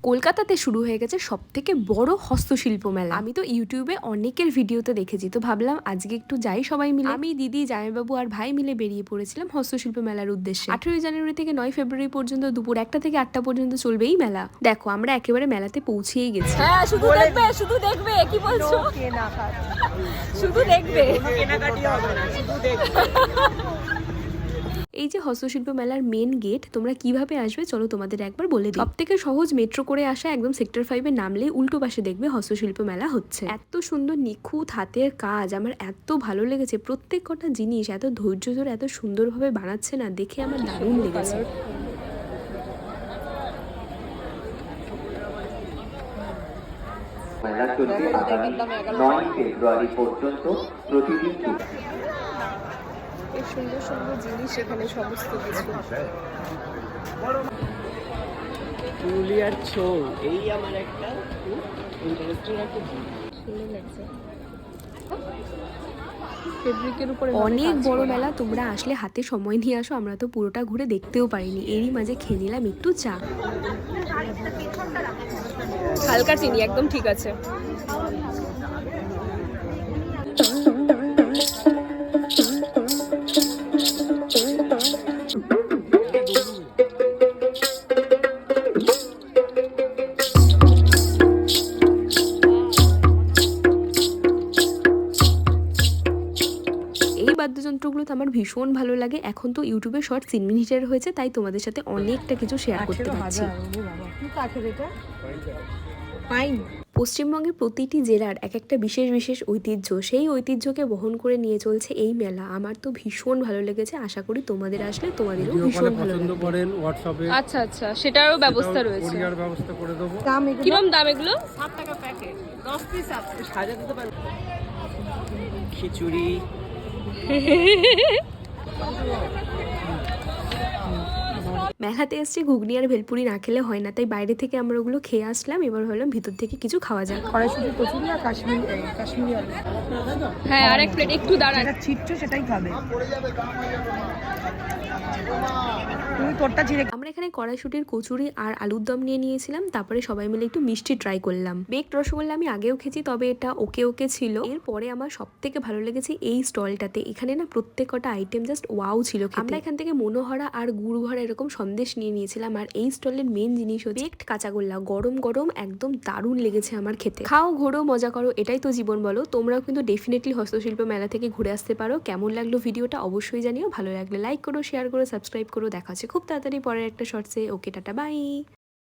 কলকাতাতে শুরু হয়ে গেছে সবথেকে বড় হস্তশিল্প মেলা। আমি তো ইউটিউবে অনেকের ভিডিওতে দেখেছি, তো ভাবলাম আজকে একটু যাই সবাই মিলে। আমি, দিদি, জামাইবাবু আর ভাই মিলে বেরিয়ে পড়েছিলাম হস্তশিল্প মেলার উদ্দেশ্যে। 18 জানুয়ারি থেকে 9 ফেব্রুয়ারি পর্যন্ত দুপুর 1টা থেকে 8টা পর্যন্ত চলবে এই মেলা। দেখো আমরা একেবারে মেলাতে পৌঁছেই গেছি। হ্যাঁ, শুধু দেখবে, শুধু দেখবে, কি বলছো? শুধু দেখবে, কেনাকাটি হবে না, শুধু দেখবে। এই যে হস্তশিল্প মেলার মেন গেট, তোমরা কিভাবে আসবে চলো তোমাদের একবার বলে দিই। সব থেকে সহজ মেট্রো করে আসা, একদম সেক্টর 5-এ নামলে উল্টো পাশে দেখবে হস্তশিল্প মেলা হচ্ছে। এত সুন্দর নিখুঁত হাতের কাজ, আমার এত ভালো লেগেছে। প্রত্যেক কটা জিনিস এত ধৈর্য ধরে এত সুন্দরভাবে বানাচ্ছে না, দেখে আমার দারুণ লেগেছে। মেলা চলবে আগামী 9 ফেব্রুয়ারি পর্যন্ত প্রতিদিন। সুন্দর সুন্দর জিনিস এখানে সমস্ত কিছু। পুরুলিয়ার ছৌ, এই আমার একটা ইন্টারেস্টিং একটা সুন্দর লাগছে। অনেক বড় মেলা, তোমরা আসলে হাতে সময় নিয়ে আসো। আমরা তো পুরোটা ঘুরে দেখতেও পারিনি, এরই মাঝে খেয়ে নিলাম একটু চা। হালকা চিনি, একদম ঠিক আছে। বাদ্যযন্ত্রগুলো তো আমার ভীষণ ভালো লাগে। এখন তো ইউটিউবে শর্ট 3 মিনিটের হয়েছে, তাই তোমাদের সাথে অনেকটা কিছু শেয়ার করতে পারছি। পশ্চিমবঙ্গের প্রতিটি জেলার এক একটা বিশেষ বিশেষ ঐতিহ্য, সেই ঐতিহ্যকে বহন করে নিয়ে চলছে এই মেলা। আমার তো ভীষণ ভালো লেগেছে, আশা করি তোমাদের আসলে তোমাদেরও ভীষণ ভালো লাগবে। আচ্ছা আচ্ছা, সেটারও ব্যবস্থা রয়েছে। কুরিয়ার ব্যবস্থা করে দেবো। কিরকম দাম এগুলো? 7 টাকা প্যাকেট, 10 পিস আছে। সাজা দিতে পারবে। খিচুড়ি। মেলাতে এসছে ঘুগনি আর ভেলপুরি না খেলে হয় না, তাই বাইরে থেকে আমরা ওগুলো খেয়ে আসলাম। এবার ভাবলাম ভিতর থেকে কিছু খাওয়া যাক। কড়াইশুঁটি কচুরি আর কাশ্মীরি আলু। হ্যাঁ, আরেক প্লেট একটু দাঁড়ান। যেটা ছিটছো সেটাই খাবে। তুমি তোরটা ছিঁড়ে। আমরা এখানে কড়াইশুঁটির কচুরি আর আলুর দম নিয়ে নিয়েছিলাম। তারপরে সবাই মিলে একটু মিষ্টি ট্রাই করলাম। বেকড রসগোল্লা আমি আগেও খেয়েছি, তবে এটা ওকে ওকে ছিল। এরপরে আমার সব থেকে ভালো লেগেছে এই স্টলটাতে। এখানে না প্রত্যেক কটা আইটেম জাস্ট ওয়াও ছিল। আমরা এখান থেকে মনোহরা আর গুড় ভরা এরকম সন্দেশ নিয়ে নিয়েছিলাম। আর এই স্টলের মেন জিনিস হচ্ছে বেকড কাঁচাগোল্লা, গরম গরম, একদম দারুণ লেগেছে আমার খেতে। খাও, ঘোরো, মজা করো, এটাই তো জীবন বলো। তোমরাও কিন্তু ডেফিনেটলি হস্তশিল্প মেলা থেকে ঘুরে আসতে পারো। কেমন লাগলো ভিডিওটা অবশ্যই জানিও। ভালো লাগলে লাইক করো, শেয়ার করো, সাবস্ক্রাইব করো। দেখা হচ্ছে খুব তাড়াতাড়ি পরের একটা শর্টসে। ওকে, টাটা, বাই।